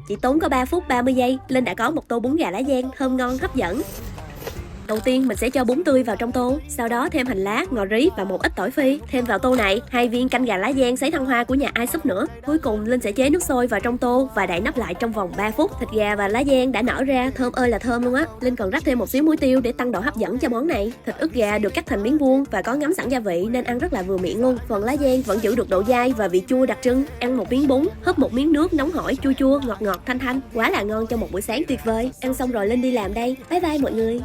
Chỉ tốn có 3 phút 30 giây, Linh đã có một tô bún gà lá giang thơm ngon hấp dẫn. Đầu tiên mình sẽ cho bún tươi vào trong tô, sau đó thêm hành lá, ngò rí và một ít tỏi phi. Thêm vào tô này 2 viên canh gà lá giang sấy thăng hoa của nhà ai súp nữa. Cuối cùng Linh sẽ chế nước sôi vào trong tô và đậy nắp lại trong vòng 3 phút. Thịt gà và lá giang đã nở ra, thơm ơi là thơm luôn á. Linh còn rắc thêm một xíu muối tiêu để tăng độ hấp dẫn cho món này. Thịt ức gà được cắt thành miếng vuông và có ngấm sẵn gia vị nên ăn rất là vừa miệng luôn. Phần lá giang vẫn giữ được độ dai và vị chua đặc trưng. Ăn một miếng bún, húp một miếng nước nóng hổi chua chua, ngọt ngọt thanh thanh, quá là ngon cho một buổi sáng tuyệt vời. Ăn xong rồi Linh đi làm đây. Bye bye mọi người.